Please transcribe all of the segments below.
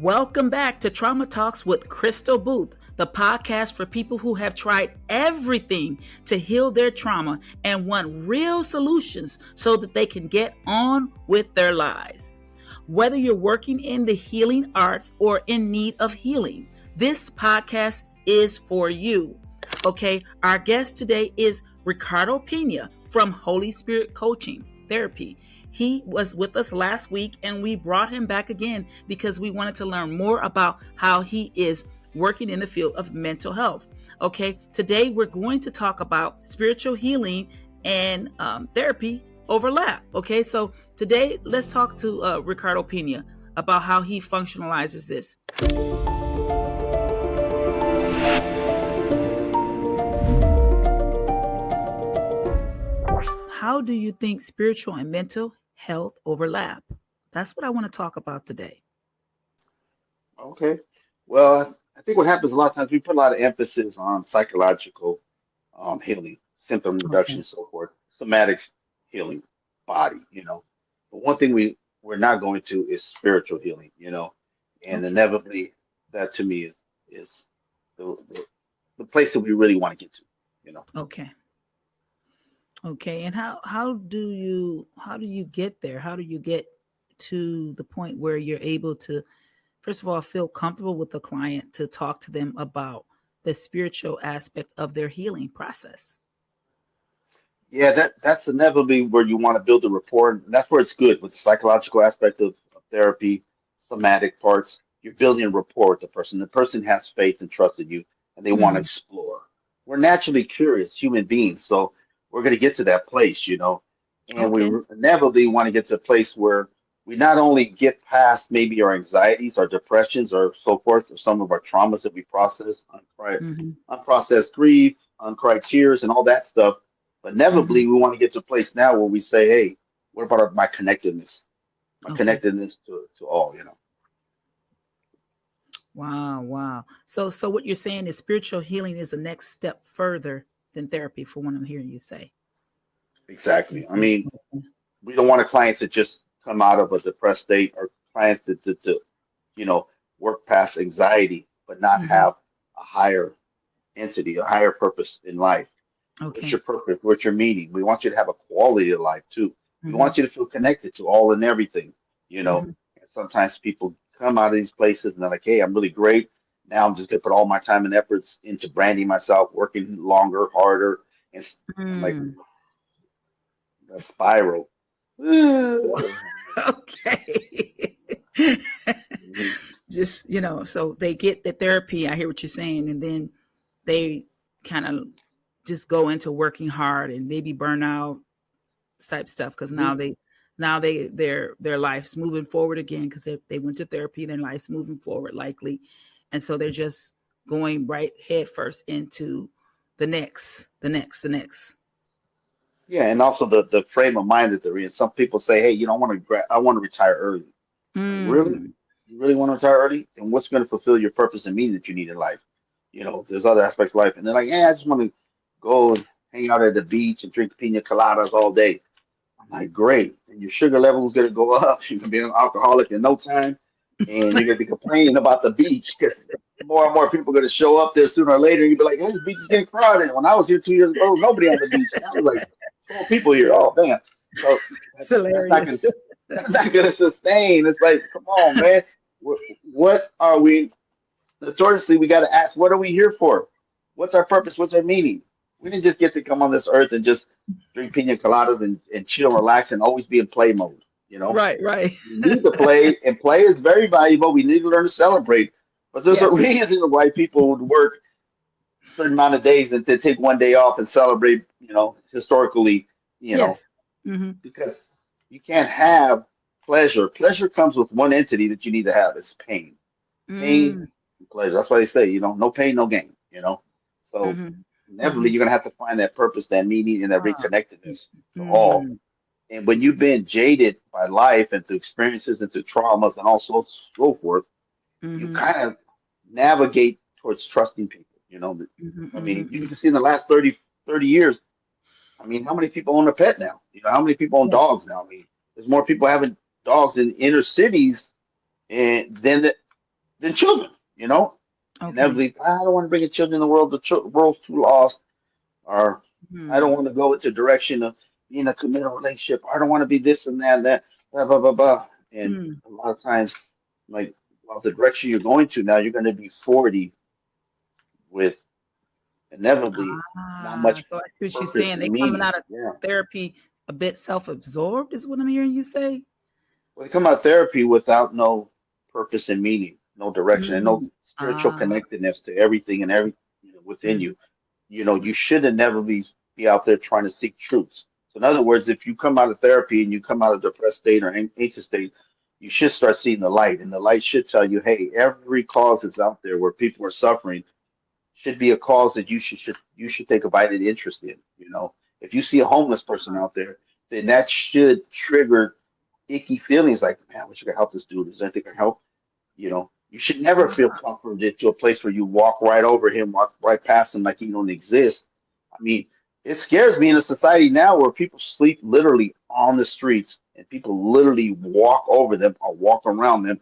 Welcome back to Trauma Talks with Krystal Boothe, the podcast for people who have tried everything to heal their trauma and want real solutions so that they can get on with their lives. Whether you're working in the healing arts or in need of healing, this podcast is for you. Okay, our guest today is Ricardo Pena from Holy Spirit Coaching Therapy. He was with us last week and we brought him back again because we wanted to learn more about how he is working in the field of mental health. Okay, today we're going to talk about spiritual healing and therapy overlap. Okay, so today let's talk to Ricardo Pena about how he functionalizes this. How do you think spiritual and mental health overlap? That's what I want to talk about today. Okay. Well, I think what happens a lot of times we put a lot of emphasis on psychological healing, symptom reduction, Okay. and so forth, somatics healing, body. But one thing we're not going to is spiritual healing, and Okay. inevitably that to me is the place that we really want to get to. Okay. Okay. And how do you get there? How do you get to the point where you're able to, first of all, feel comfortable with the client to talk to them about the spiritual aspect of their healing process? Yeah, that's inevitably where you want to build a rapport. And that's where it's good with the psychological aspect of therapy, somatic parts. You're building a rapport with the person. The person has faith and trust in you, and they want to Hmm. explore. We're naturally curious human beings, so we're going to get to that place, and we Okay. inevitably want to get to a place where we not only get past maybe our anxieties, our depressions, or so forth, or some of our traumas that we process, Hmm. unprocessed grief, uncried tears, and all that stuff, but Hmm. inevitably, we want to get to a place now where we say, hey, what about my connectedness? My Okay. connectedness to all. Wow. Wow. So what you're saying is spiritual healing is the next step further than therapy, for what I'm hearing you say. Exactly. I Mhm. mean, we don't want a client to just come out of a depressed state or clients to you know, work past anxiety, but not Mhm. have a higher entity, a higher purpose in life. What's Okay. your purpose? What's your meaning? We want you to have a quality of life too. We Mhm. want you to feel connected to all and everything, you know. Mhm. And sometimes people come out of these places and they're like, hey, I'm really great. Now I'm just gonna put all my time and efforts into branding myself, working longer, harder. I'm like, Mm. a spiral. Okay. Mhm. Just, so they get the therapy. I hear what you're saying. And then they kind of just go into working hard and maybe burnout type stuff because now their life's moving forward again because they went to therapy, their life's moving forward likely, and so they're just going right head first into the next. Yeah, and also the frame of mind that they're in. Some people say, hey, I want to retire early. Like, really? Mm. You really want to retire early? And what's going to fulfill your purpose and meaning that you need in life? There's other aspects of life. And they're like, yeah, I just want to go and hang out at the beach and drink pina coladas all day. I'm like, great. And your sugar level is going to go up. You're going to be an alcoholic in no time. And you're going to be complaining about the beach because more and more people are going to show up there sooner or later. And you'll be like, hey, the beach is getting crowded. When I was here 2 years ago, there was nobody on the beach. Now there's like 12 people here. Oh, man. So It's that's not going hilarious. to that's not going to sustain. It's like, come on, man. What are we? Notoriously, we got to ask, what are we here for? What's our purpose? What's our meaning? We didn't just get to come on this earth and just drink pina coladas and chill and relax and always be in play mode. You know, Right, right. we need to play, and play is very valuable. We need to learn to celebrate. But there's a Yes, reason why people would work a certain amount of days and to take one day off and celebrate, historically, you know, yes. Hmm. because you can't have pleasure. Pleasure comes with one entity that you need to have. It's pain. Pain Mm. and pleasure. That's why they say, no pain, no gain. So Hmm. inevitably Hmm. you're gonna have to find that purpose, that meaning, and that Ah. reconnectedness to all. Mm. And when you've been jaded by life and through experiences and through traumas and also so forth, you Hmm. kind of navigate towards trusting people. Hmm. I Hmm. mean, you can see in the last 30 years, I mean, how many people own a pet now? How many people own Yes. dogs now? I mean, there's more people having dogs in inner cities and than than children. You know, Okay. inevitably, I don't want to bring a children in the world. The world's too lost, or I don't Hmm. want to go into the direction of being a committed relationship. I don't want to be this and that and that. Blah blah blah blah. And Hmm. a lot of times, like, well, the direction you're going to now, you're going to be 40 with inevitably not much So I see what you're purpose saying. They and coming meaning. out of Yeah. therapy a bit self-absorbed, is what I'm hearing you say. Well, they come out of therapy without no purpose and meaning, no direction, and no Mm. spiritual Ah. connectedness to everything and every within Mm. you. You know, you should have never be out there trying to seek truths. So, in other words, if you come out of therapy and you come out of depressed state or anxious state, you should start seeing the light, and the light should tell you, hey, every cause that's out there where people are suffering should be a cause that you should take a vital interest in. You know, if you see a homeless person out there, then that should trigger icky feelings like, man, I wish I could help this dude. Is there anything I can help? You know, you should never feel Ah. comforted to a place where you walk right over him, walk right past him like he don't exist. I mean, it scares me in a society now where people sleep literally on the streets and people literally walk over them or walk around them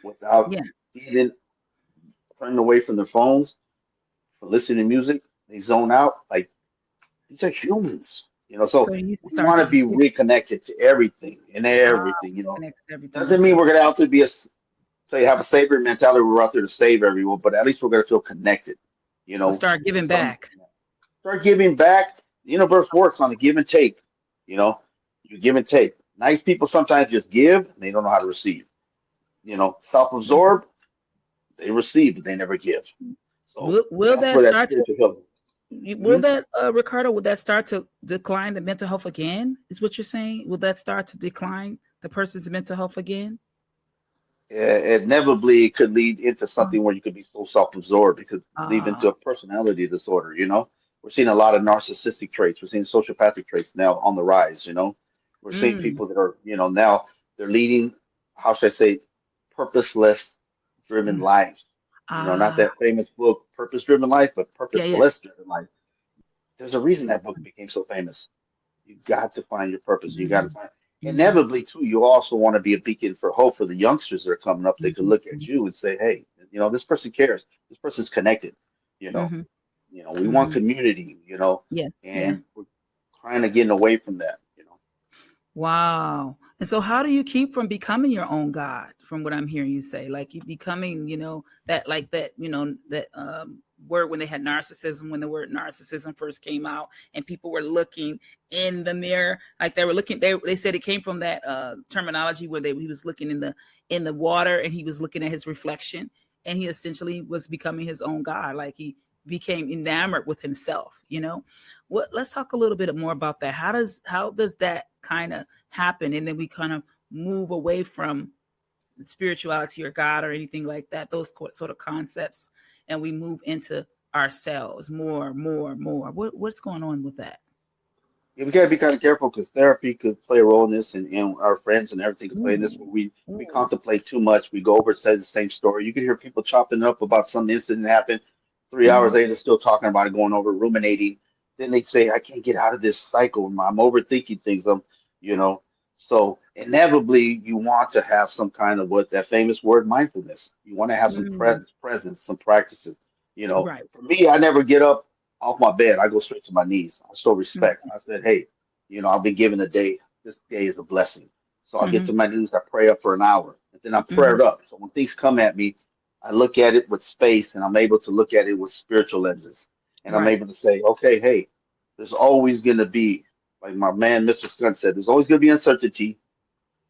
without Yeah. even turning away from their phones for listening to music. They zone out. Like, these are humans, So so you we start want to to be reconnected to everything and ah, everything. connect everything. Doesn't mean Okay. we're gonna have to be so you have a savior mentality. We're out there to save everyone, but at least we're gonna feel connected. You So know, start giving some back. start giving back. The universe works on a give and take. You know, you give and take. Nice people sometimes just give, and they don't know how to receive. Mhm. Self-absorbed, they receive, but they never give. So Will that's that where that start to spiritual help. will Mhm. that Ricardo, will that start to decline the mental health again? Is what you're saying? Will that start to decline the person's mental health again? Inevitably it could lead into Mm. something where you could be so self-absorbed. It could lead into Ah. a personality disorder. We're seeing a lot of narcissistic traits. We're seeing sociopathic traits now on the rise. We're seeing Mm. people that are, now they're leading, how should I say, purposeless driven Mm. lives. Not Ah. that famous book, Purpose Driven Life, but Yeah, yeah. Purposeless Driven Life. There's a reason that book became so famous. You got to find your purpose. You got to Mhm. find. Mhm. Inevitably, too, you also want to be a beacon for hope for the youngsters that are coming up. They could Mhm. look at you and say, "Hey, this person cares. This person's connected." You know, Mhm. we want Mhm. community. Yeah. Yeah. And we're kind of getting away from that. Wow. And so how do you keep from becoming your own God, from what I'm hearing you say? Like you becoming, that like that, that word when they had narcissism, when the word narcissism first came out and people were looking in the mirror, like they were looking, they said it came from that terminology where he was looking in the water and he was looking at his reflection and he essentially was becoming his own God. Like he became enamored with himself. Let's talk a little bit more about that. How does that kind of happen, and then we kind of move away from spirituality or God or anything like that, those sort of concepts, and we move into ourselves more. What's going on with that? Yeah, we got to be kind of careful because therapy could play a role in this, and our friends and everything could play in this. Ooh. Where we Ooh. contemplate too much. We go over say the same story. You can hear people chopping up about some incident that happened. 3 hours Mhm. later, they're still talking about it, going over, ruminating. Then they say, "I can't get out of this cycle. I'm overthinking things." You know. So inevitably, you want to have some kind of what that famous word, mindfulness. You want to have some Mm. presence, some practices. Right. For me, I never get up off my bed. I go straight to my knees. I show Mm. respect. I said, hey, I've been given a day. This day is a blessing. So I'll get Mhm. to my knees. I pray up for an hour, and then I'm Mhm. prayed up. So when things come at me, I look at it with space, and I'm able to look at it with spiritual lenses, and I'm Right. able to say, okay, hey, there's always going to be, like my man Mr. Scott said, there's always going to be uncertainty.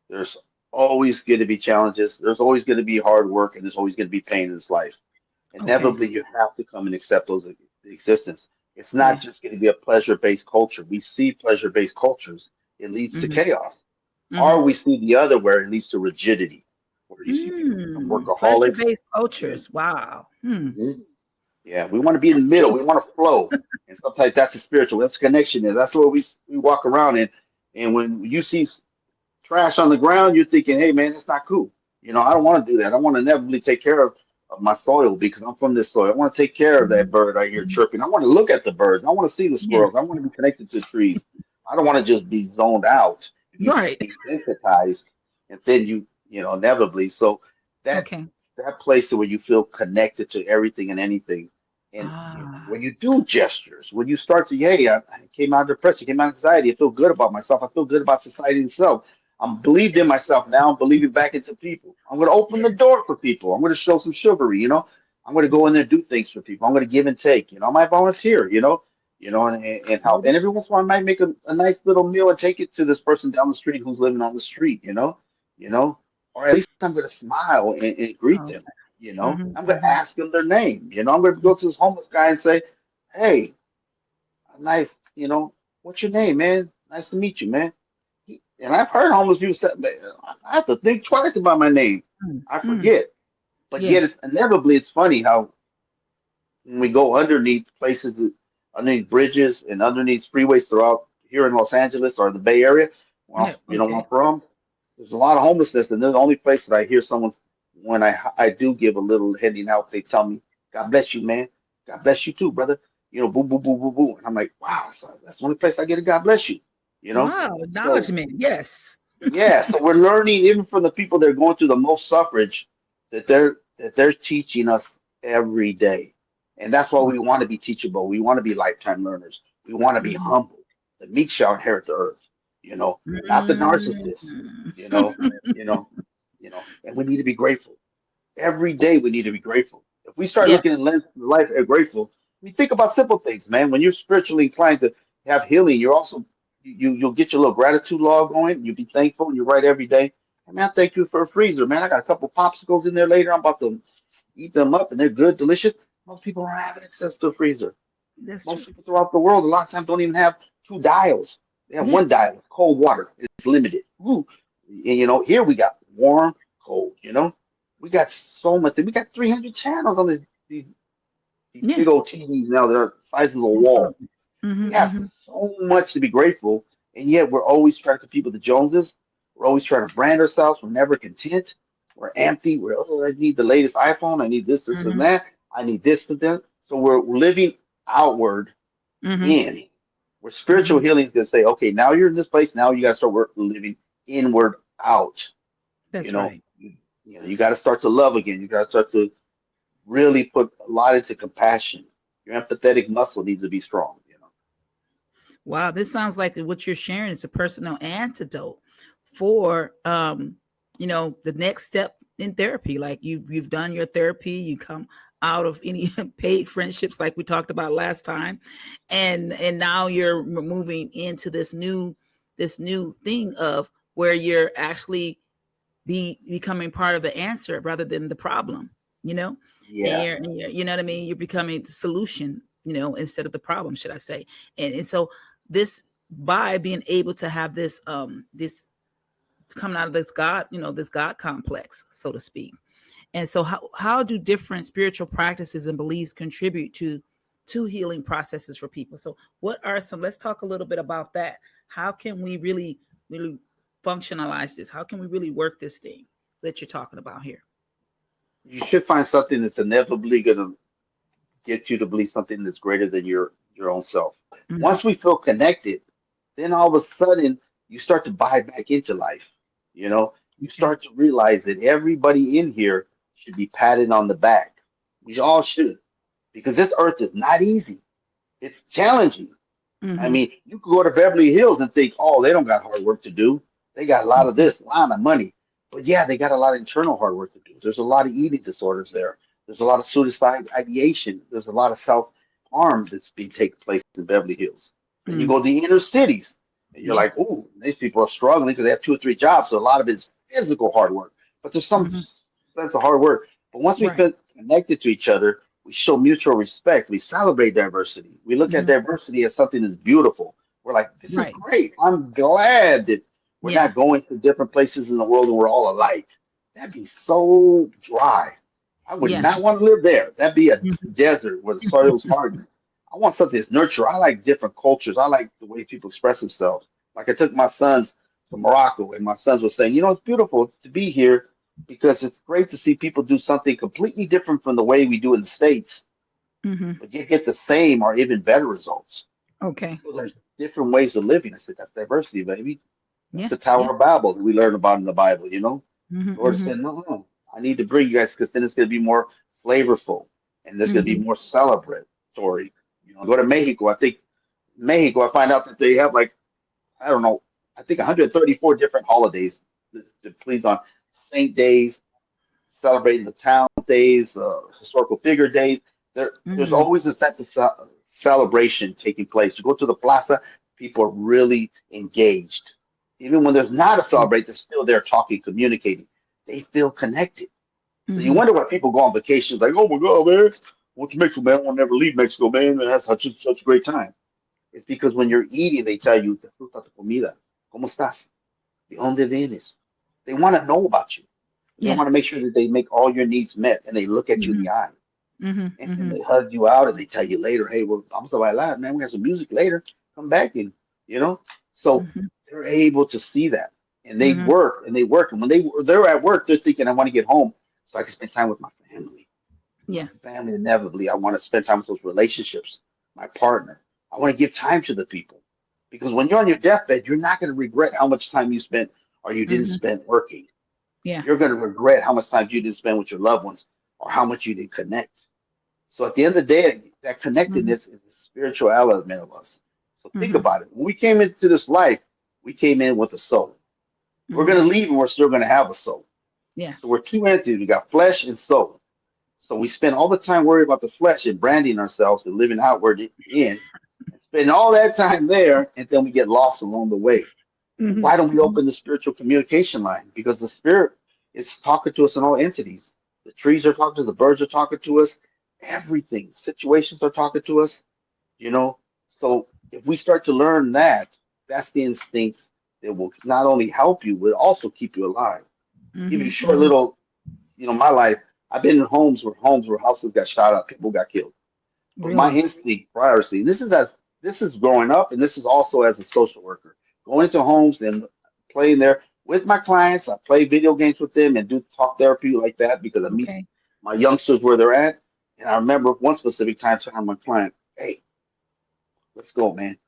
There's always going to be challenges. There's always going to be hard work, and there's always going to be pain in this life. Okay. Inevitably you have to come and accept those existence. It's not Yeah. just going to be a pleasure-based culture. We see pleasure-based cultures, it leads to Mhm. chaos. Or Mhm. we see the other where it leads to rigidity, where you see people become workaholics. Pleasure-based Yeah. cultures. Wow. Mhm. Yeah, we want to be in That's the middle. deep. We want to flow, and sometimes that's a spiritual. That's a connection. Is that's what we walk around in. And when you see trash on the ground, you're thinking, hey man, it's not cool. I don't want to do that. I want to inevitably take care of my soil because I'm from this soil. I want to take care of that Mhm. bird I hear Mhm. chirping. I want to look at the birds. I want to see the Yeah. squirrels. I want to be connected to the trees. I don't want to just be zoned out, be Right. desensitized, and then inevitably. So that Okay. that place where you feel connected to everything and anything. And when Ah, you do gestures, when you start to, hey, I came out of depression, came out of anxiety, I feel good about myself, I feel good about society itself. I'm believed in yes, myself now, I'm believing back into people. I'm going to open the yes. door for people. I'm going to show some chivalry, I'm going to go in there and do things for people. I'm going to give and take, I might volunteer, and help. And every once in a while, I might make a nice little meal and take it to this person down the street who's living on the street, you know, or at least I'm going to smile and greet Okay. them. Mm-hmm, I'm going to mm-hmm. ask them their name. I'm going to go to this homeless guy and say, "Hey, nice, what's your name, man? Nice to meet you, man." And I've heard homeless people say, "Man, I have to think twice about my name. Mm, I mm. forget." But Yeah. yet, it's inevitably, it's funny how when we go underneath places, underneath bridges and underneath freeways throughout here in Los Angeles or the Bay Area, Yeah. well, where I'm Okay. from, there's a lot of homelessness, and they're the only place that I hear someone when I do give a little handing out, they tell me, "God bless you, man. God bless you too, brother." Boo, boo, boo, boo, boo. And I'm like, wow, so that's the only place I get a God bless you. You know, Wow. so Acknowledgement. Yes. yeah, so we're learning even from the people that are going through the most suffrage that they're teaching us every day. And that's why we want to be teachable. We want to be lifetime learners. We want to be Mhm. humble. The meek shall inherit the earth, not the narcissists, Mm. you know, you know, and we need to be grateful. Every day we need to be grateful. If we start Yeah. looking at life as grateful, think about simple things, man. When you're spiritually inclined to have healing, you're also you'll get your little gratitude log going. You'll be thankful. And you write every day. Hey, man, thank you for a freezer, man. I got a couple popsicles in there later. I'm about to eat them up, and they're good, delicious. Most people don't have access to a freezer. That's true. Most people throughout the world, a lot of times, don't even have two dials. They have Yeah. one dial. Cold water. It's limited. Ooh. And here we got warm, cold. We got so much. We got 300 channels on these Yeah. big old TVs now that are the size of a wall. Absolutely. We Mm-hmm, have mm-hmm. so much to be grateful, and yet we're always trying to compete with the Joneses. We're always trying to brand ourselves. We're never content. We're empty. I need the latest iPhone. I need this, and Mm-hmm. that. I need this and that. So we're living outward Mm-hmm. in. Where spiritual Mm-hmm. healing is going to say, okay, now you're in this place. Now you got to start living inward out. You That's know, right. you got to start to love again. You got to start to really put a lot into compassion. Your empathetic muscle needs to be strong. Wow, this sounds like what you're sharing is a personal antidote for the next step in therapy. Like you've done your therapy, you come out of any paid friendships like we talked about last time, and now you're moving into this new thing of where you're actually becoming part of the answer rather than the problem, you know? And Yeah, you know what I mean? You're becoming the solution, instead of the problem, should I say. And so this, by being able to have this coming out of this God, this God complex, so to speak. And so how do different spiritual practices and beliefs contribute to healing processes for people? So what are some, let's talk a little bit about that. How can we really functionalize this? How can we really work this thing that you're talking about here? you should find something that's inevitably going to get you to believe something that's greater than your own self. Mm-hmm. Once we feel connected, then all of a sudden you start to buy back into life. You Okay. start to realize that everybody in here should be patted on the back. We all should, because this earth is not easy. It's challenging. I Mm-hmm. mean, you could go to Beverly Hills and think, oh, they don't got hard work to do. They got a lot of this, a lot of money. But yeah, they got a lot of internal hard work to do. There's a lot of eating disorders there. There's a lot of suicide ideation. There's a lot of self harm that's being taking place in Beverly Hills. Then you Mm. go to the inner cities and you're Yeah. like, ooh, these people are struggling because they have two or three jobs. So a lot of it's physical hard work. But there's some Mm-hmm. sense of hard work. But once we Right. feel connected to each other, we show mutual respect. We celebrate diversity. We look at Mm-hmm. diversity as something that's beautiful. We're like, this is Right. great. I'm glad that we're Yeah. not going to different places in the world and we're all alike. That'd be so dry. I would Yeah. not want to live there. That'd be a Mm-hmm. desert where the soil is hardened. I want something that's nurture. I like different cultures. I like the way people express themselves. Like I took my sons to Morocco, and my sons were saying, it's beautiful to be here because it's great to see people do something completely different from the way we do in the States, Mm-hmm. but you get the same or even better results. Okay. So there's different ways of living. I said, that's diversity, baby. That's Yeah. the Yeah. Tower of Babel that we learn about in the Bible. Mm-hmm. Lord Mm-hmm. said, no, no. I need to bring you guys because then it's going to be more flavorful and there's going to be Mm-hmm. more celebratory. You know, go to Mexico. I think Mexico. I find out that they have like I don't know. I think 134 different holidays that please on Saint days, celebrating the town days, historical figure days. There's Mm-hmm. always a sense of celebration taking place. You go to the plaza, people are really engaged. Even when there's not a celebration, they're still there talking, communicating. They feel connected. So you Mm-hmm. wonder why people go on vacations like, oh my God, man, went to Mexico, man. I will never leave Mexico, man. It has such a great time. It's because when you're eating, they tell you, disfruta tu comida. ¿Cómo estás? ¿De dónde vienes? They want to know about you. They Yeah. want to make sure that they make all your needs met and they look at you in Mm-hmm. the eye. Mm-hmm. And then Mm-hmm. they hug you out and they tell you later, hey, well, vamos a bailar, man. We have some music later. Come back and, you know. So Mm-hmm. they're able to see that. And they Mm-hmm. work and they work. And when they're at work, they're thinking, I want to get home so I can spend time with my family. My Yeah. family, inevitably, I want to spend time with those relationships, my partner. I want to give time to the people. Because when you're on your deathbed, you're not going to regret how much time you spent or you didn't Mm-hmm. spend working. Yeah. You're going to regret how much time you didn't spend with your loved ones or how much you didn't connect. So at the end of the day, that Mm-hmm. connectedness is the spiritual element of us. So think Mm-hmm. about it. When we came into this life, we came in with a soul. We're Mm-hmm. going to leave and we're still going to have a soul. Yeah. So we're two entities. We got flesh and soul. So we spend all the time worried about the flesh and branding ourselves and living outward in, and spend all that time there, and then we get lost along the way. Well, Mm-hmm. why don't we Mm-hmm. open the spiritual communication line? Because the spirit is talking to us in all entities. The trees are talking to us, the birds are talking to us, everything. Situations are talking to us, you know. So if we start to learn that, that's the instinct that will not only help you, but also keep you alive. Give you a Mm-hmm. short Mm-hmm. little, my life. I've been in homes where houses got shot up, people got killed. But my Really? instinct, priority, this is growing up, and this is also as a social worker, going into homes and playing there with my clients. I play video games with them and do talk therapy like that because I meet Okay. my youngsters where they're at. And I remember one specific time telling my client, "Hey, let's go, man.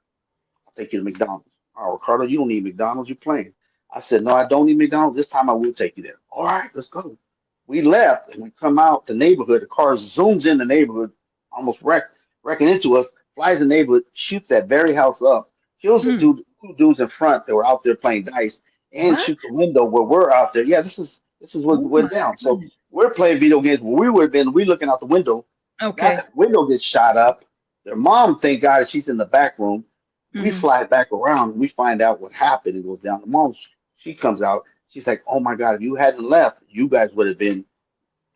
I'll take you to McDonald's." "Oh, Ricardo, you don't need McDonald's. You're playing." I said, "No, I don't need McDonald's. This time I will take you there." "All right, let's go." We left and we come out the neighborhood. The car zooms in the neighborhood, almost wrecking into us, flies in the neighborhood, shoots that very house up, kills the Mm. two dudes in front that were out there playing dice, and What? shoots the window where we're out there. Yeah, this is what Oh my went down. So goodness. we're playing video games. When we would have been, we looking out the window. Okay. That window gets shot up. Their mom, thank God, she's in the back room. We Mm-hmm. fly back around. We find out what happened. It goes down. The mom, she comes out. She's like, "Oh my God, if you hadn't left, you guys would have been,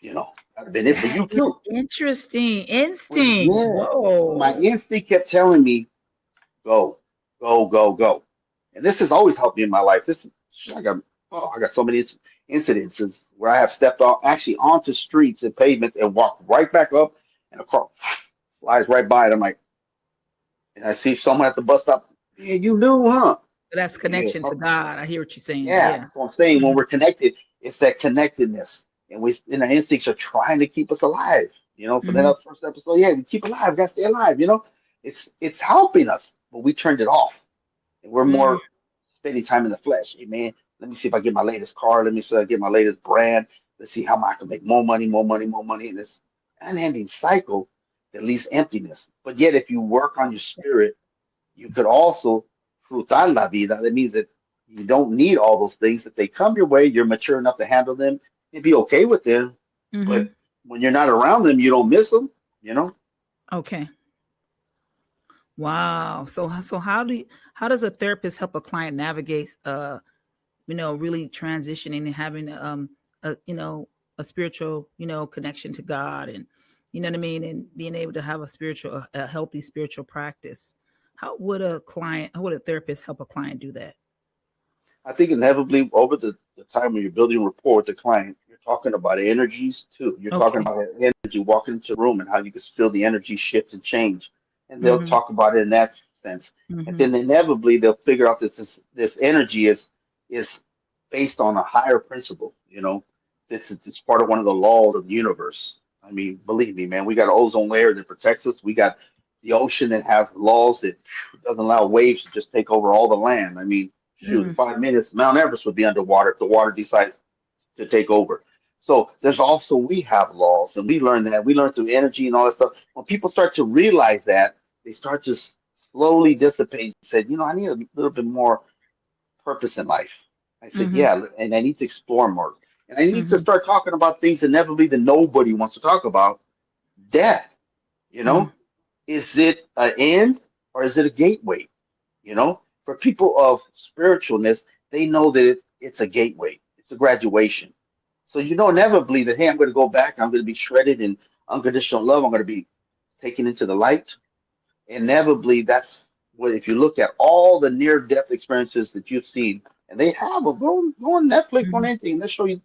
that'd have been it for That you is too." interesting. Well, Instinct. yeah. But my Whoa. instinct kept telling me, go, go, go, go. And this has always helped me in my life. I got so many incidences where I have stepped off actually onto streets and pavements and walked right back up, and a car flies right by it. I'm like, and I see someone at the bus stop. "Yeah, you knew, huh?" So that's Yeah, connection to God. I hear what you're saying. yeah. Yeah. So I'm saying when Mm-hmm. we're connected, it's that connectedness, and our instincts are trying to keep us alive. For Mm-hmm. that first episode, yeah, we keep alive, we gotta stay alive. It's helping us, but we turned it off, and we're Mm. more spending time in the flesh. Hey man, let me see if I get my latest car. Let me see if I get my latest brand. Let's see how I can make more money, more money, more money. And this unending cycle that leads emptiness. But yet, if you work on your spirit, you could also frutar la vida. That means that you don't need all those things. If they come your way, you're mature enough to handle them and be okay with them. Mm-hmm. But when you're not around them, you don't miss them. You know, Okay. Wow. So how does a therapist help a client navigate really transitioning and having a a spiritual, connection to God, and you know what I mean, and being able to have a healthy spiritual practice. How would a therapist help a client do that? I think inevitably over the time when you're building rapport with the client, you're talking about energies too. You're talking Okay. about that energy walking into a room and how you can feel the energy shift and change. And they'll Mm-hmm. talk about it in that sense. And Mm-hmm. then inevitably they'll figure out that this energy is based on a higher principle. It's part of one of the laws of the universe. I mean, believe me, man, we got an ozone layer that protects us. We got the ocean that has laws that doesn't allow waves to just take over all the land. I mean, shoot, in Mm-hmm. 5 minutes, Mount Everest would be underwater if the water decides to take over. So there's also, we have laws, and we learn that. We learn through energy and all that stuff. When people start to realize that, they start to slowly dissipate and say, you know, I need a little bit more purpose in life. I said, Mm-hmm. yeah, and I need to explore more. And I need to Mm-hmm. start talking about things inevitably that nobody wants to talk about. Death, you Mm-hmm. know, is it an end or is it a gateway? You know, for people of spiritualness, they know that it's a gateway, it's a graduation. So you don't ever believe that, hey, I'm going to go back, I'm going to be shredded in unconditional love, I'm going to be taken into the light. Inevitably, that's what, if you look at all the near death experiences that you've seen, and they have them, go on Netflix, on Mm-hmm. anything, they'll show you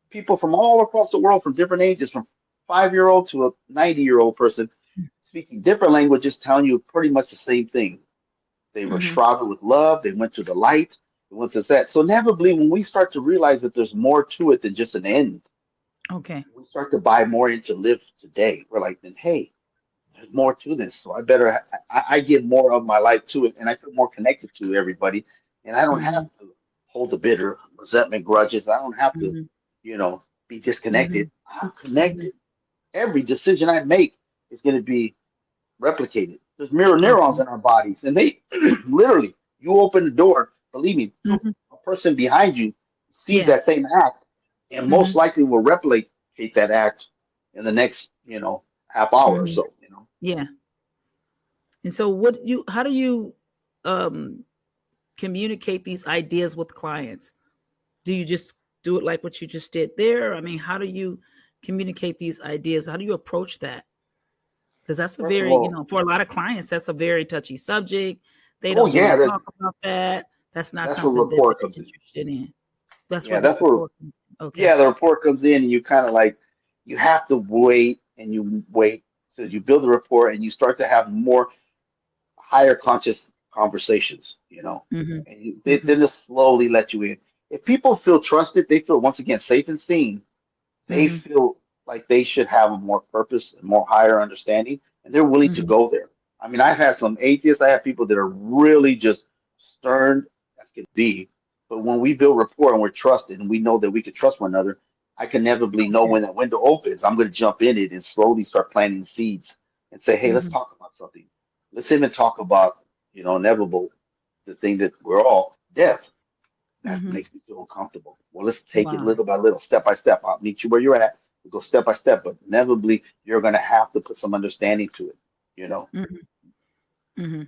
people from all across the world from different ages, from 5-year-old to a 90-year-old person, speaking different languages, telling you pretty much the same thing. They were Mm-hmm. shrouded with love. They went to the light. They went to that. So inevitably, when we start to realize that there's more to it than just an end, Okay. we start to buy more into live today. We're like, then hey, there's more to this. So I better, I give more of my life to it, and I feel more connected to everybody. And I don't Mm-hmm. have to hold the bitter resentment, grudges. I don't have to, Mm-hmm. you know, be Mm-hmm. disconnected. I'm Mm-hmm. connected. Every decision I make is going to be replicated. There's mirror neurons Okay. in our bodies, and they literally, you open the door, believe me, Mm-hmm. a person behind you sees Yeah. that same act and most Mm-hmm. likely will replicate that act in the next, half hour or Mm-hmm. so. Yeah. And so, how do you um, communicate these ideas with clients? Do you just do it like what you just did there? I mean, how do you communicate these ideas? How do you approach that? Because that's a First of very, all, for a lot of clients, that's a very touchy subject. They oh don't want yeah, to talk about that. That's not that's where something that rapport they're comes in. interested in. That's where Yeah, the that's where, rapport comes in. Okay. yeah, the report comes in, and you kind of like, you have to wait, and you wait so you build a rapport, and you start to have more higher conscious conversations, Mm-hmm. and they Mm-hmm. just slowly let you in. If people feel trusted, they feel once again safe and seen, they Mm-hmm. feel like they should have a more purpose and more higher understanding, and they're willing to Mm-hmm. go there. I mean, I've had some atheists, I have people that are really just stern as can be, but when we build rapport and we're trusted and we know that we can trust one another, I can inevitably know Okay. when that window opens. I'm going to jump in it and slowly start planting seeds and say, hey, let's Mm-hmm. talk about something. Let's even talk about, inevitable, the thing that we're all death. That Mm-hmm. makes me feel uncomfortable. Well, let's take it Wow. little by little, step by step. I'll meet you where you're at. We go step by step, but inevitably you're going to have to put some understanding to it. You know. Mm-hmm. Mm-hmm.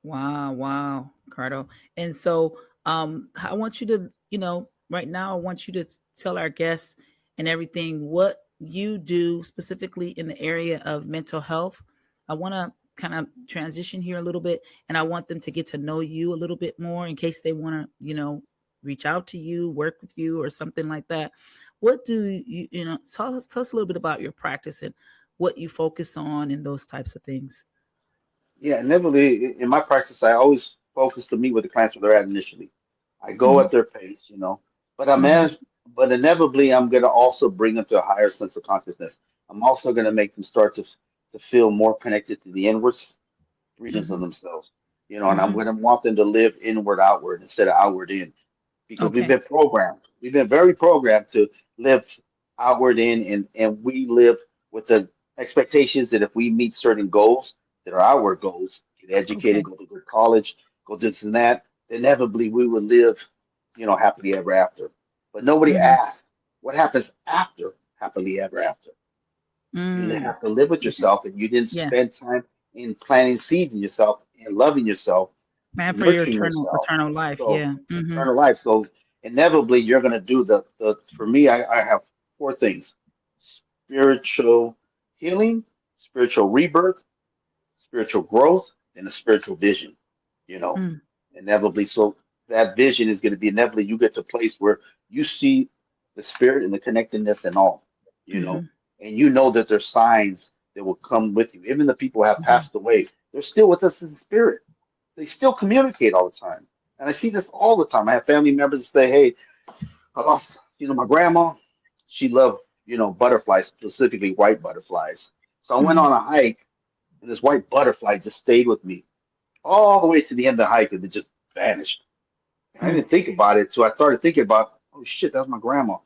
Wow, wow, Cardo. And so I want you to, right now I want you to tell our guests and everything what you do specifically in the area of mental health. I want to kind of transition here a little bit, and I want them to get to know you a little bit more in case they want to, reach out to you, work with you or something like that. What do tell us a little bit about your practice and what you focus on and those types of things. Yeah, inevitably in my practice, I always focus to meet with the clients where they're at initially. I go Mhm. at their pace, but I Mhm. manage, but inevitably I'm going to also bring them to a higher sense of consciousness. I'm also going to make them start to feel more connected to the inwards regions of Mhm. themselves, and I'm Mhm. going to want them to live inward outward instead of outward in, because we've Okay. been programmed. We've been very programmed to live outward in, and we live with the expectations that if we meet certain goals that are outward goals, get educated, Okay. go to good college, go this and that, inevitably we would live, happily ever after. But nobody Mhm. asks what happens after happily ever after. You Mm. have to live with Yeah. yourself, and you didn't Yeah. spend time in planting seeds in yourself and loving yourself Man, and for your nurturing eternal yourself. eternal life. So Yeah. Mhm. eternal life. So inevitably you're gonna do the for me, I have four things: spiritual healing, spiritual rebirth, spiritual growth, and a spiritual vision, you know, Mm. inevitably. So that vision is gonna be inevitably you get to a place where you see the spirit and the connectedness and all, you know, Mhm. and you know that there's signs that will come with you. Even the people who have Mhm. passed away, they're still with us in the spirit. They still communicate all the time. And I see this all the time. I have family members that say, hey, I lost, my grandma, she loved, butterflies, specifically white butterflies. So I went Mhm. on a hike, and this white butterfly just stayed with me all the way to the end of the hike, and it just vanished. And I Mm. didn't think about it until I started thinking about, oh shit, that was my grandma,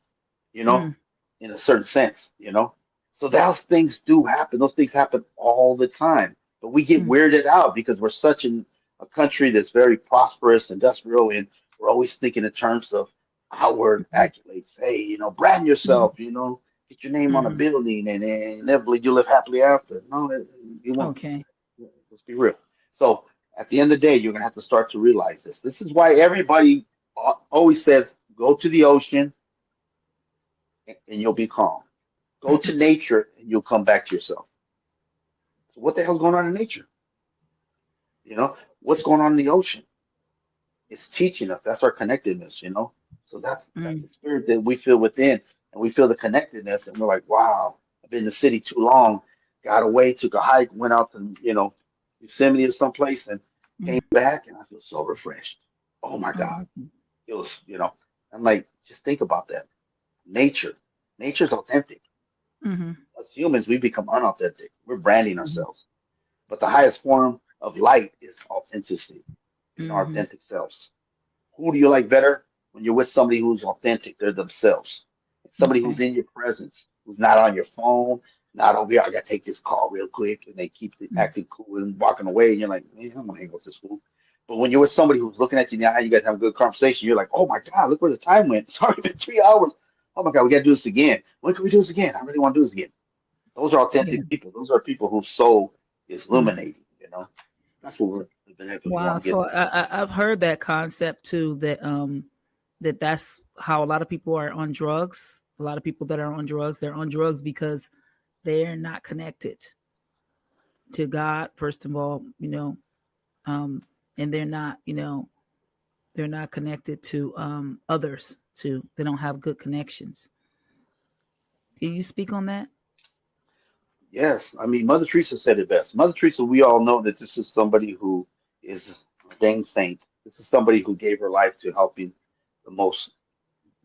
you know? Mm. in a certain sense, you know. So those things do happen. Those things happen all the time. But we get Mm. weirded out because we're such in a country that's very prosperous, industrial, and we're always thinking in terms of outward Mhm. accolades. Hey, you know, brand Mhm. yourself, you know, get your name on a Mhm. building, and inevitably you live happily after. No, you won't. Okay. Let's be real. So at the end of the day, you're gonna have to start to realize this. This is why everybody always says, go to the ocean and you'll be calm. Go to nature and you'll come back to yourself. So what the hell's going on in nature? You know, what's going on in the ocean? It's teaching us. That's our connectedness, you know. So that's Mm. the spirit that we feel within, and we feel the connectedness, and we're like, wow, I've been in the city too long. Got away, took a hike, went out to Yosemite or someplace, and came Mm. back, and I feel so refreshed. Oh my God, Oh. it was, I'm like, just think about that. Nature, nature's authentic. Mhm. As humans, we become unauthentic. We're branding Mhm. ourselves. But the highest form of light is authenticity, being our Mhm. authentic selves. Who do you like better? When you're with somebody who's authentic, they're themselves. It's somebody who's Okay. in your presence, who's not on your phone, not over here. I gotta take this call real quick, and they keep Mm. acting cool and walking away, and you're like, man, I'm gonna hang with this fool. But when you're with somebody who's looking at you in the eye, you guys have a good conversation. You're like, oh my God, look where the time went. It's already been 3 hours. Oh my God, we gotta do this again. When can we do this again? I really want to do this again. Those are Yeah. authentic people. Those are people whose soul is Mm. illuminating. That's what So, we wow. want to get So to. I've heard that concept too. That's how a lot of people are on drugs. A lot of people that are on drugs, they're on drugs because they're not connected to God. First of all, um, and they're not connected to others. Too. They don't have good connections. Can you speak on that? Yes, I mean, Mother Teresa said it best. Mother Teresa, we all know that this is somebody who is an ordained saint. This is somebody who gave her life to helping the most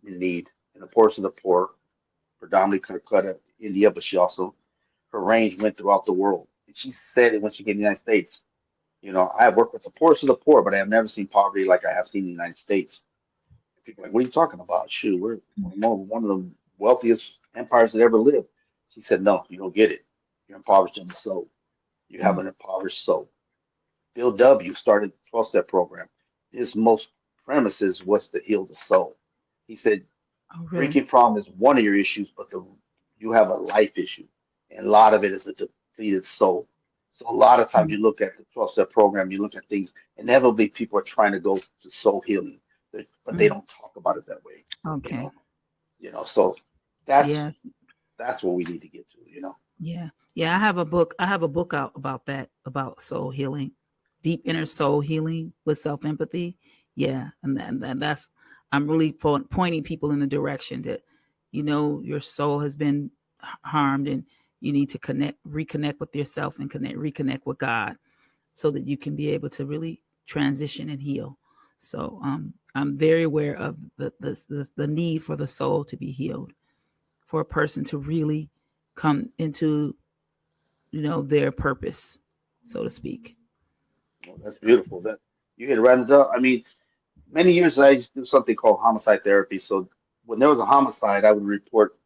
in need and the poorest of the poor, predominantly Calcutta, India, but she also, her range went throughout the world. And she said it when she came to the United States. I have worked with the poorest of the poor, but I have never seen poverty like I have seen in the United States. People are like, what are you talking about? Shoot, we're one of the wealthiest empires that ever lived. She said, no, you don't get it. You're impoverished in the soul. You have Mm. an impoverished soul. Bill W. started the 12-step program. His most premises was to heal the soul. He said, Oh, really? drinking problem is one of your issues, but you have a life issue. And a lot of it is a depleted soul. So a lot of times Mm. you look at the 12-step program, you look at things, inevitably people are trying to go to soul healing, but they Mm. don't talk about it that way, you Okay. know. So that's Yes. that's what we need to get to. Yeah. Yeah. I have a book. I have a book out about that, about soul healing, deep inner soul healing with self empathy. Yeah. And that's, I'm really pointing people in the direction that, your soul has been harmed and you need to reconnect with yourself and reconnect with God so that you can be able to really transition and heal. So I'm very aware of the need for the soul to be healed, for a person to really come into their purpose, so to speak. Well, that's So beautiful. That you hit it right on the top. I mean, many years I used to do something called homicide therapy. So when there was a homicide, I would report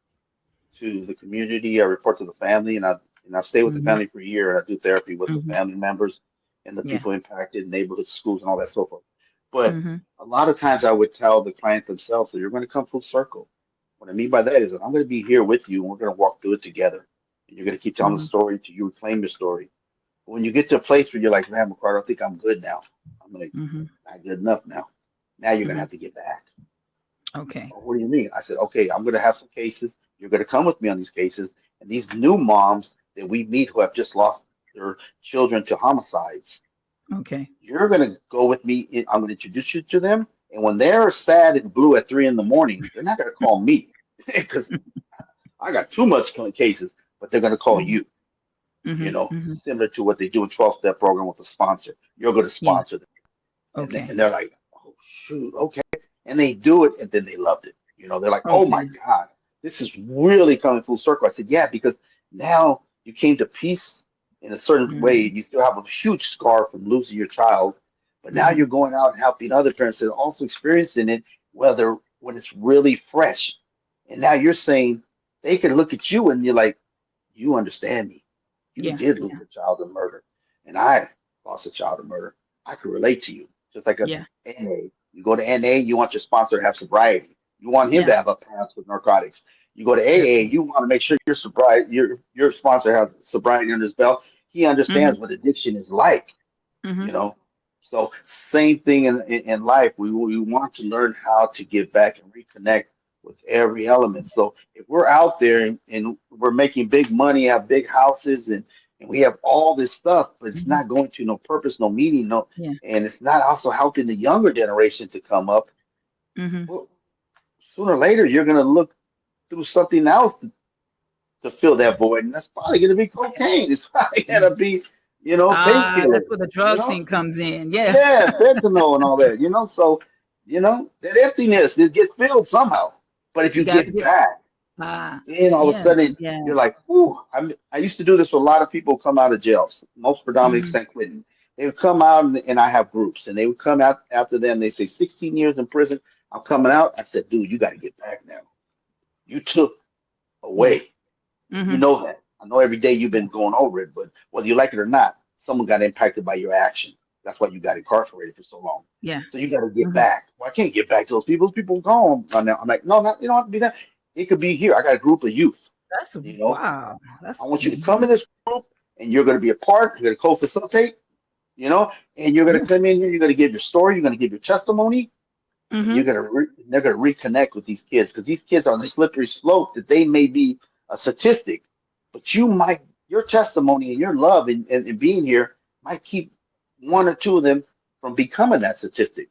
to the community, I report to the family, and I stay with the hmm family for a year. And I do therapy with the hmm family members and the yeah. people impacted, neighborhood schools, and all that so forth. But hmm a lot of times I would tell the client themselves, so you're going to come full circle. What I mean by that is that I'm going to be here with you, and we're going to walk through it together. And you're going to keep telling the hmm story until you reclaim your story. But when you get to a place where you're like, man, Ricardo, I think I'm good now. I'm like, hmm not good enough now. Now you're going to hmm have to get back. okay. Oh, what do you mean? I said, okay, I'm going to have some cases. You're going to come with me on these cases. And these new moms that we meet who have just lost their children to homicides, Okay. you're going to go with me. I'm going to introduce you to them. And when they're sad and blue at 3 in the morning, they're not going to call me because I got too much cases, but they're going to call hmm you, hmm hmm similar to what they do in 12-step program with the sponsor. You're going to yeah. sponsor them. And Okay. they're like, oh, shoot, okay. And they do it, and then they loved it. They're like, oh my Okay. God, this is really coming full circle. I said, yeah, because now you came to peace in a certain way. hmm You still have a huge scar from losing your child, but now hmm you're going out and helping other parents that are also experiencing it, whether when it's really fresh. And now you're saying, they can look at you and you're like, you understand me. You Yeah. did lose Yeah. a child in murder, and I lost a child in murder. I can relate to you. Just like a Yeah. NA. You go to NA, you want your sponsor to have sobriety. You want him Yeah. to have a past with narcotics. You go to That's AA, you want to make sure your sobriety, your sponsor has sobriety under his belt. He mm-hmm. understands what addiction is like, Mm-hmm. you know. So same thing in life. We want to learn how to get back and reconnect with every element. So if we're out there and we're making big money, have big houses, and we have all this stuff, but it's Mm-hmm. not going to no purpose, no meaning, no, Yeah. and it's not also helping the younger generation to come up. Mm-hmm. Well, sooner or later, you're going to look through something else to fill that void, and that's probably going to be cocaine. It's probably going Yeah. to be, painkillers, That's where the you drug know. thing comes in. Yeah. Yeah, fentanyl and all that, So, that emptiness, it gets filled somehow. But if you You got to get get. back, then all of a Yeah. sudden Yeah. you're like, "Ooh!" I used to do this with a lot of people who come out of jail, most predominantly Mm-hmm. San Quentin. They would come out, and I have groups, and they would come out after them. They say 16 years in prison. I'm coming out. I said, "Dude, you got to get back now. You took Yeah. away. You Mm-hmm. know that. I know every day you've Yeah. been going over it, but whether you like it or not, someone got impacted by your action. That's why you got incarcerated for so long. Yeah. So you got to get Mm-hmm. back. Well, I can't get back to those people. Those people gone. I'm like, no, not, you don't have to be that. It could be here. I got a group of youth. That's You know, wow. That's I want you to come mm-hmm. in this group, and you're going to be a part. You're going to co-facilitate. And you're going to Yeah. come in here. You're going to give your story. You're going to give your testimony, and Mm-hmm. they're going to reconnect with these kids because these kids are on a slippery slope that they may be a statistic, but your testimony and your love and being here might keep one or two of them from becoming that statistic,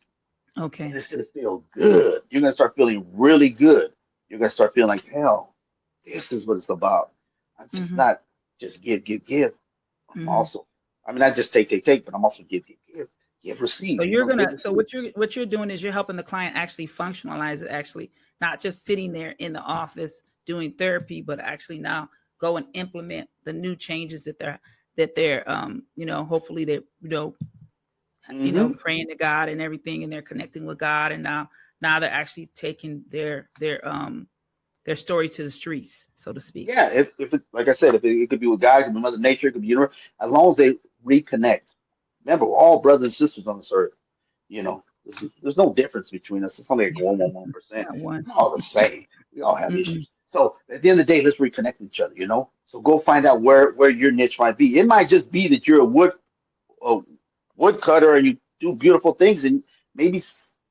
and Okay. it's going to feel good. You're going to start feeling really good. You're going to start feeling like, hell, this is what it's about. I'm just Mm-hmm. not just give. I'm Mm-hmm. also, I mean, not just take, but I'm also give, receive. Give, So receive. what you're doing is you're helping the client actually functionalize it, actually not just sitting there in the office doing therapy, but actually now go and implement the new changes that they're hopefully they Hmm. praying to God and everything, and they're connecting with God, and now they're actually taking their story to the streets, so to speak. Yeah, if it, like I said, if it could be with God, it could be Mother Nature, it could be universe, as long as they reconnect. Remember, we're all brothers and sisters on this earth. There's no difference between us. It's only like 1%. Not one. We're all the same. We all have Mm-mm. issues. So at the end of the day, let's reconnect with each other. So go find out where your niche might be. It might just be that you're a woodcutter and you do beautiful things, and maybe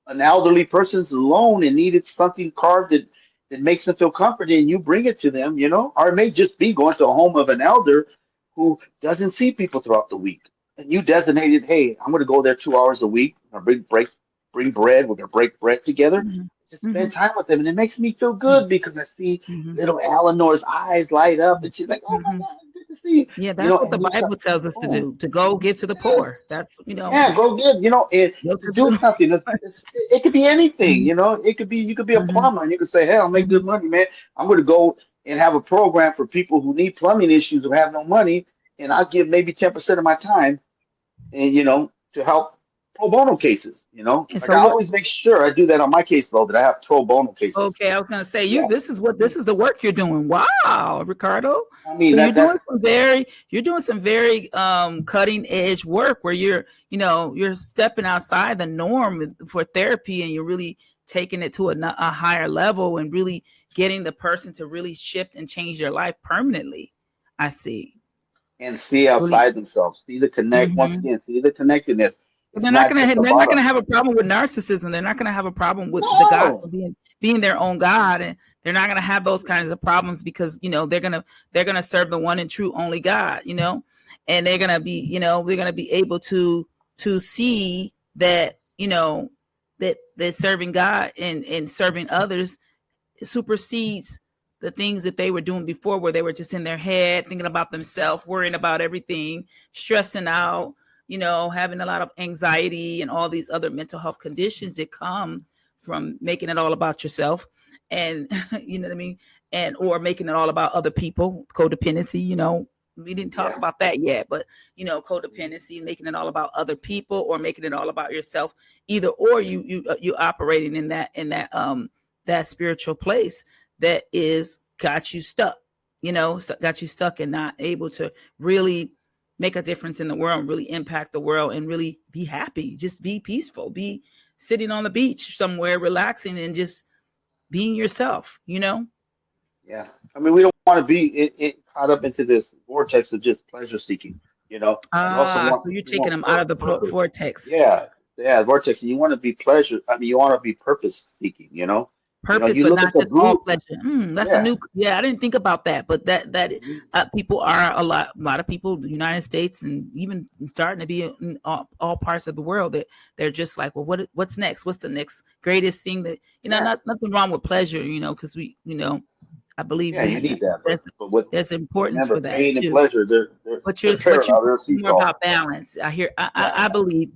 an elderly person's alone and needed something carved that makes them feel comforted, and you bring it to them, or it may just be going to a home of an elder who doesn't see people throughout the week, and you designated, hey, I'm going to go there 2 hours a week. I'm going to bring bread. We're going to break bread together. Mhm. Just spend Mhm. time with them, and it makes me feel Mhm. good because I see Mhm. little Eleanor's eyes light up, and she's like, "Oh my Mhm. God, good to see you." Yeah, that's what the And you start, Bible tells us to boom, do, to go give to the yeah, poor. That's, yeah, go give, and go to to do the something. It could be anything, Mhm. It could be, you could be a Mhm. plumber and you could say, hey, I'll make good Mhm. money, man. I'm going to go and have a program for people who need plumbing issues who have no money. And I'll give maybe 10% of my time and, to help pro bono cases, And like so I what always make sure I do that on my case though, that I have pro bono cases. Okay, I was gonna say Yeah. this is the work you're doing. Wow, Ricardo. I mean, So that's, you're doing some very cutting edge work where you're stepping outside the norm for therapy, and you're really taking it to a higher level and really getting the person to really shift and change their life permanently. I see. and see Really. outside themselves, see the connect, once Mhm. again, see the connectedness. But It's not just they're not about gonna us. have a problem with narcissism. They're not gonna have a problem with the God No. being their own God, and they're not gonna have those kinds of problems because they're gonna serve the one and true only God, and they're gonna be able to see that that serving God and serving others supersedes the things that they were doing before, where they were just in their head thinking about themselves, worrying about everything, stressing out, having a lot of anxiety and all these other mental health conditions that come from making it all about yourself. And you know what I mean? And or making it all about other people, codependency, we didn't talk Yeah. about that yet, but codependency, making it all about other people or making it all about yourself. Either or, you operating in that spiritual place that is got you stuck, got you stuck and not able to really make a difference in the world, really impact the world, and really be happy, just be peaceful, be sitting on the beach somewhere, relaxing and just being yourself, Yeah. I mean, we don't want to be caught up into this vortex of just pleasure seeking. You know, you also Ah, so want you're you taking want them out of the purpose. vortex. Yeah, yeah, vortex. And you want to be pleasure. I mean, you want to be purpose seeking. Purpose, You but look at not the just all blue. pleasure. That's a Yeah. new. Yeah, I didn't think about that, but that Mhm. people are a lot of people in the United States and even starting to be in all parts of the world that they're just like, well, what's next? What's the next greatest thing that Yeah. nothing wrong with pleasure, because we, I believe Yeah, you need that, there's there's but importance remember, for that pain and too. pleasure, they're But you're parallel. They're a talking more seesaw. about balance. I hear. Yeah. I believe.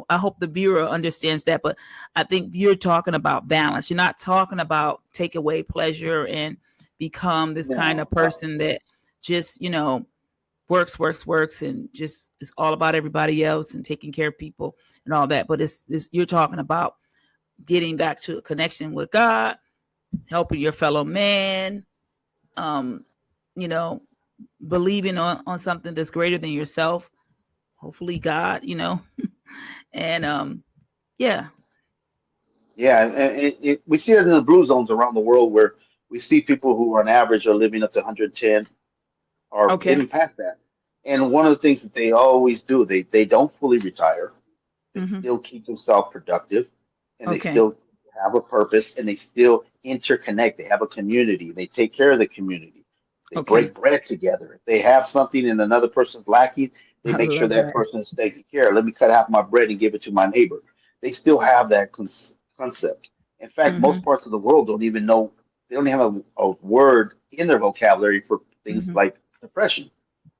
I hope the viewer understands that. But I think you're talking about balance. You're not talking about take away pleasure and become this kind No, of no. person that just works and just is all about everybody else and taking care of people and all that. But it's you're talking about getting back to a connection with God, helping your fellow man. Um, you know, believing on something that's greater than yourself, hopefully God, and yeah. Yeah, and we see it in the blue zones around the world where we see people who are on average are living up to 110 or Okay. even past that. And one of the things that they always do, they don't fully retire. They Hmm. still keep themselves productive, and they Okay. still have a purpose, and they still interconnect. They have a community. They take care of the community. They Okay. break bread together. If they have something and another person's lacking, they I make sure love that that. person is taken care of. Let me cut half my bread and give it to my neighbor. They still have that concept. In fact, most Hmm. parts of the world don't even know, they don't have a word in their vocabulary for things Hmm. like depression.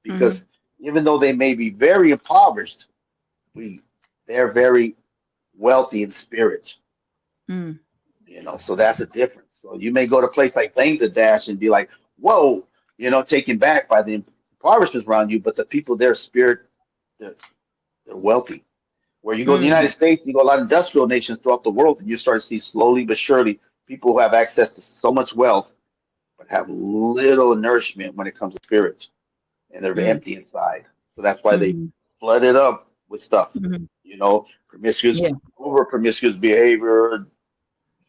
Hmm. Because even though they may be very impoverished, we they're very wealthy in spirit, Mm. so that's a difference. So you may go to a place like Bangladesh and be like, whoa, taken back by the impoverishment around you, but the people there, spirit, they're, they're wealthy. Where you go to the United Mm. States, you go to a lot of industrial nations throughout the world, and you start to see slowly but surely people who have access to so much wealth, but have little nourishment when it comes to spirit, and they're Mm. empty inside. So that's why they Hmm. flood it up with stuff, Hmm. promiscuous, Yeah. over promiscuous behavior,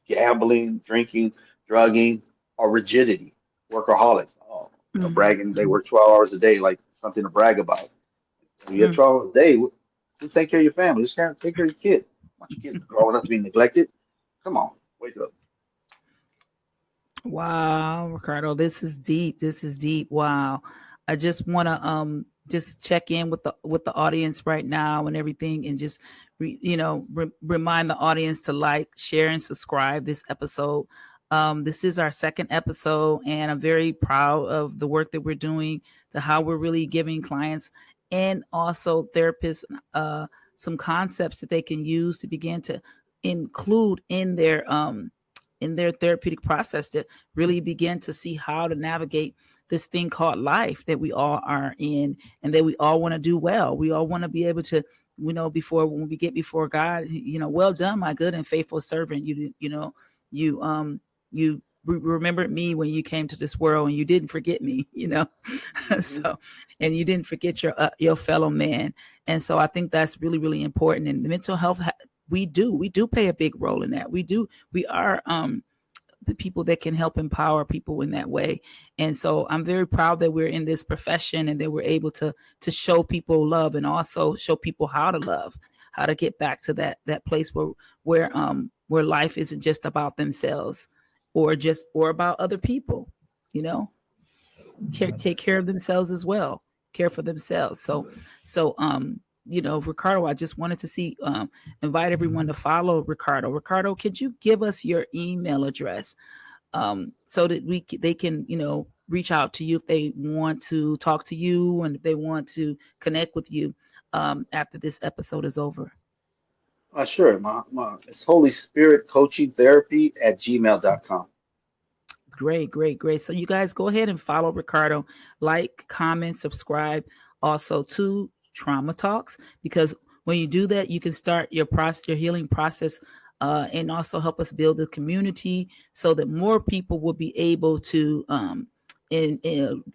gambling, drinking, drugging, or rigidity, workaholics. Oh, Hmm. bragging they work 12 hours a day, like something to brag about. You get Mm. 12 hours a day, you take care of your family. Just take care of your kids. Want your kids growing up to be neglected? Come on, wake up. Wow, Ricardo, this is deep. This is deep. Wow. I just want to just check in with the audience right now and everything, and just remind the audience to like, share, and subscribe this episode. This is our second episode, and I'm very proud of the work that we're doing, to how we're really giving clients and also therapists some concepts that they can use to begin to include in their therapeutic process, to really begin to see how to navigate this thing called life that we all are in, and that we all want to do well. We all want to be able to, before when we get before God, well done, my good and faithful servant. You you remembered me when you came to this world, and you didn't forget me. Hmm. So, and you didn't forget your fellow man. And so I think that's really really important. And the mental health, we do play a big role in that. We are the people that can help empower people in that way. And so I'm very proud that we're in this profession, and that we're able to show people love, and also show people how to love, how to get back to that place where life isn't just about themselves, or about other people, you know take care of themselves as well, care for themselves. So Ricardo, I just wanted to invite everyone to follow Ricardo. Ricardo, could you give us your email address, so that they can reach out to you if they want to talk to you, and if they want to connect with you after this episode is over? Sure. It's Holy Spirit Coaching Therapy at gmail.com. Great, great, great. So you guys go ahead and follow Ricardo, like, comment, subscribe also to Trauma Talks, because when you do that, you can start your healing process and also help us build the community so that more people will be able to and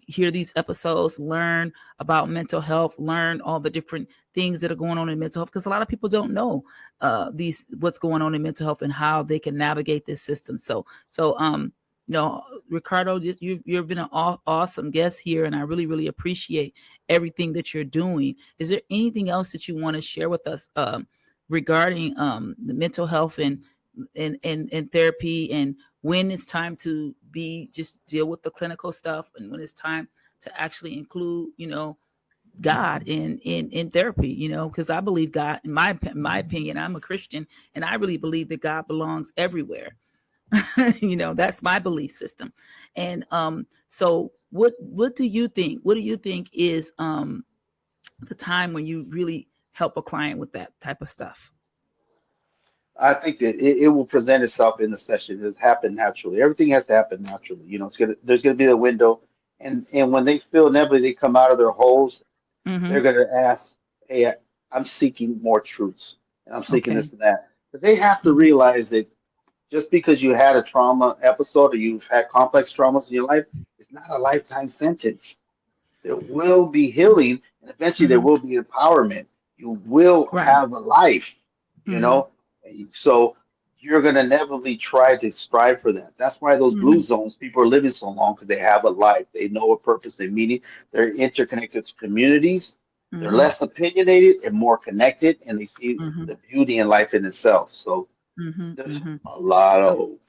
hear these episodes, learn about mental health, learn all the different things that are going on in mental health, because a lot of people don't know these what's going on in mental health and how they can navigate this system. Ricardo, you've been an awesome guest here, and I really, really appreciate everything that you're doing. Is there anything else that you want to share with us regarding the mental health and therapy, and when it's time to be just deal with the clinical stuff, and when it's time to actually include, God in therapy, because I believe God, in my opinion, I'm a Christian, and I really believe that God belongs everywhere. That's my belief system. And so what do you think? What do you think is the time when you really help a client with that type of stuff? I think that it will present itself in the session. It happen naturally. Everything has to happen naturally. There's gonna be a window, and when they feel inevitably they come out of their holes, they're Mm-hmm. gonna ask, "Hey, I'm seeking more truths, and I'm seeking Okay. this and that." But they have to Mm-hmm. realize that just because you had a trauma episode or you've had complex traumas in your life, it's not a lifetime sentence. There will be healing, and eventually there Mm-hmm. will be empowerment. You will Right. have a life, you Mm-hmm. know. So you're going to inevitably try to strive for that. That's why those blue Mm-hmm. zones, people are living so long because they have a life. They know a purpose, they meaning. They're interconnected to communities. They're Mm-hmm. less opinionated and more connected, and they see Mm-hmm. the beauty in life in itself. So Mm-hmm. there's Mm-hmm. a lot of So hope.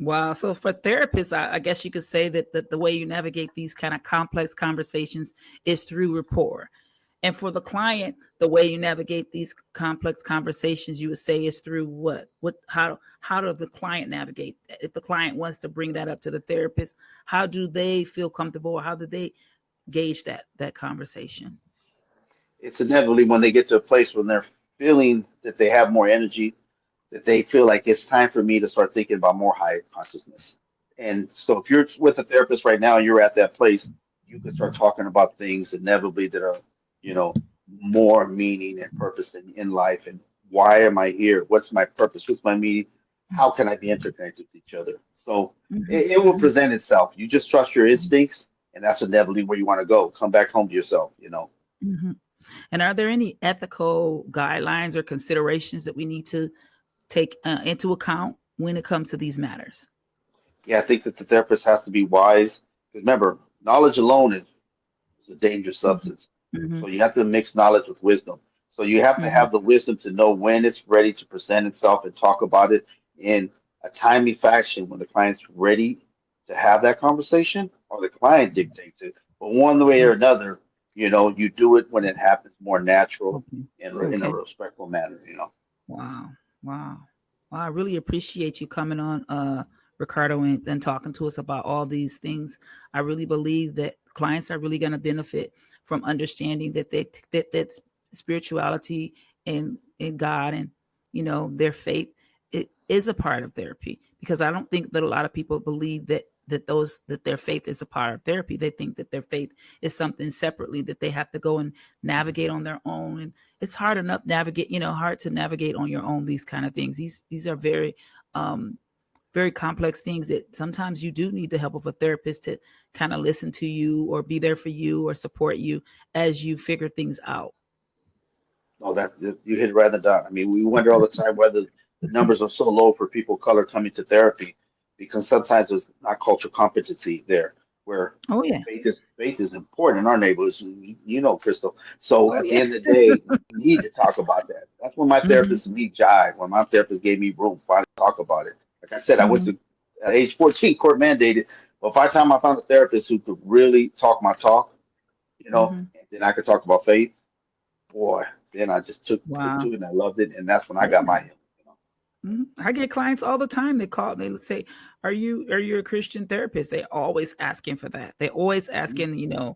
wow. So for therapists, I guess you could say that the way you navigate these kind of complex conversations is through rapport. And for the client, the way you navigate these complex conversations, you would say is through what? How does the client navigate? If the client wants to bring that up to the therapist, how do they feel comfortable, or how do they gauge that conversation? It's inevitably when they get to a place when they're feeling that they have more energy, that they feel like it's time for me to start thinking about more high consciousness. And so if you're with a therapist right now and you're at that place, you can start talking about things inevitably that are, you know, more meaning and purpose in life. And why am I here? What's my purpose? What's my meaning? How can I be interconnected with each other? So Mm-hmm. it will Mm-hmm. present itself. You just trust your instincts, and that's inevitably where you want to go. Come back home to yourself. Mm-hmm. And are there any ethical guidelines or considerations that we need to take into account when it comes to these matters? Yeah, I think that the therapist has to be wise. Remember, knowledge alone is a dangerous Mm-hmm. substance. Mm-hmm. So you have to mix knowledge with wisdom. So you have to Mm-hmm. have the wisdom to know when it's ready to present itself and talk about it in a timely fashion when the client's ready to have that conversation or the client dictates it. But one way or another, you do it when it happens more natural Okay. and in a Okay. respectful manner. Wow. Wow. Well, I really appreciate you coming on, Ricardo, and talking to us about all these things. I really believe that clients are really going to benefit from understanding that spirituality and God and their faith, it is a part of therapy, because I don't think that a lot of people believe that their faith is a part of therapy. They think that their faith is something separately that they have to go and navigate on their own. And it's hard to navigate on your own, these kind of things. These are very very complex things that sometimes you do need the help of a therapist to kind of listen to you or be there for you or support you as you figure things out. Oh, you hit it right on the dot. I mean, we wonder all the time whether the numbers are so low for people of color coming to therapy because sometimes there's not cultural competency there, where Oh yeah. faith is important in our neighborhoods. You know, Crystal. So Oh at the yeah. end of the day, we need to talk about that. That's when my Hmm. therapist and me jive. When my therapist gave me room to finally talk about it. Like I said, I went Hmm. to at age 14, court mandated. But by the time I found a therapist who could really talk my talk, Hmm. and then I could talk about faith, boy, then I just took Wow. to it and I loved it, and that's when I got Yeah. my healing. Mhm. I get clients all the time. They call. They say, "Are you a Christian therapist?" They always asking for that. They always Mhm. asking,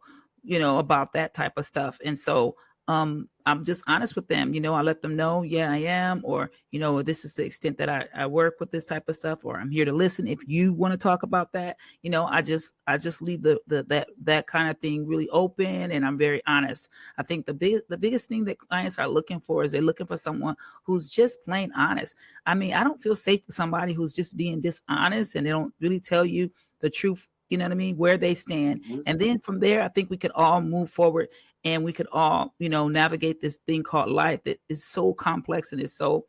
about that type of stuff. And so I'm just honest with them. I let them know, yeah, I am, or, this is the extent that I work with this type of stuff, or I'm here to listen. If you want to talk about that, I just leave that kind of thing really open, and I'm very honest. I think the biggest thing that clients are looking for is they're looking for someone who's just plain honest. I mean, I don't feel safe with somebody who's just being dishonest and they don't really tell you the truth, you know what I mean, where they stand. Mm-hmm. And then from there, I think we could all move forward and we could all, navigate this thing called life that is so complex and is so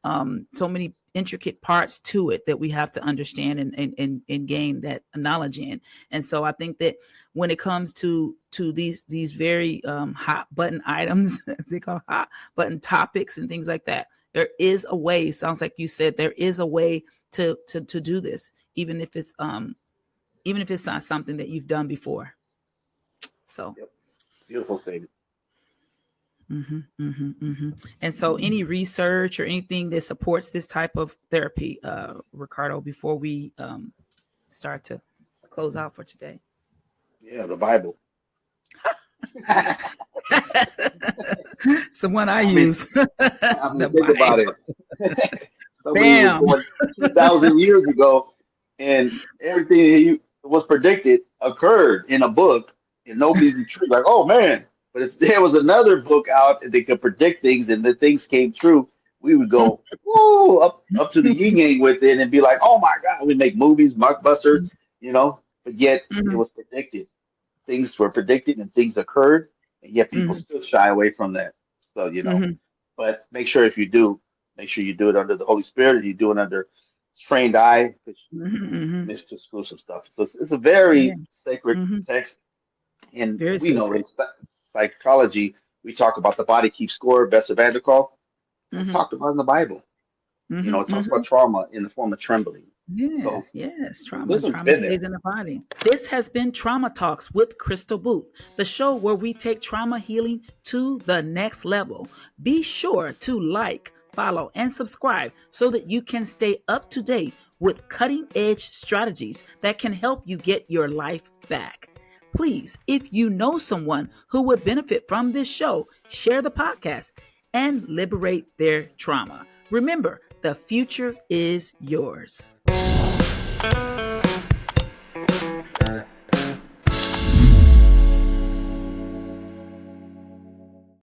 many intricate parts to it that we have to understand and gain that knowledge in. And so I think that when it comes to these very hot button items, they call hot button topics and things like that, there is a way. Sounds like you said there is a way to do this, even if it's not something that you've done before. So. Yep. Beautiful statement. And so, any research or anything that supports this type of therapy, Ricardo, before we start to close out for today? Yeah, the Bible. It's the one I use. I mean, think about it. Somebody was born 2,000 years ago, and everything that was predicted occurred in a book, and nobody's intrigued. Like, oh man! But if there was another book out and they could predict things and the things came true, we would go woo up to the yin yang with it and be like, oh my God! We make movies, blockbuster, But yet it was predicted. Things were predicted and things occurred, and yet people still shy away from that. So but make sure if you do, make sure you do it under the Holy Spirit, and you do it under trained eye, because miss exclusive stuff. So it's a very sacred text, and Very we know sacred. in psychology we talk about the body keeps score. Best of Vanderkolk. It's talked about in the Bible. It talks about trauma in the form of trembling. So Yes. Trauma this has been there. stays in the body. This has been Trauma Talks with Krystal Boothe, the show where we take trauma healing to the next level. Be sure to like, follow, and subscribe so that you can stay up to date with cutting edge strategies that can help you get your life back. Please, if you know someone who would benefit from this show, share the podcast and liberate their trauma. Remember, the future is yours.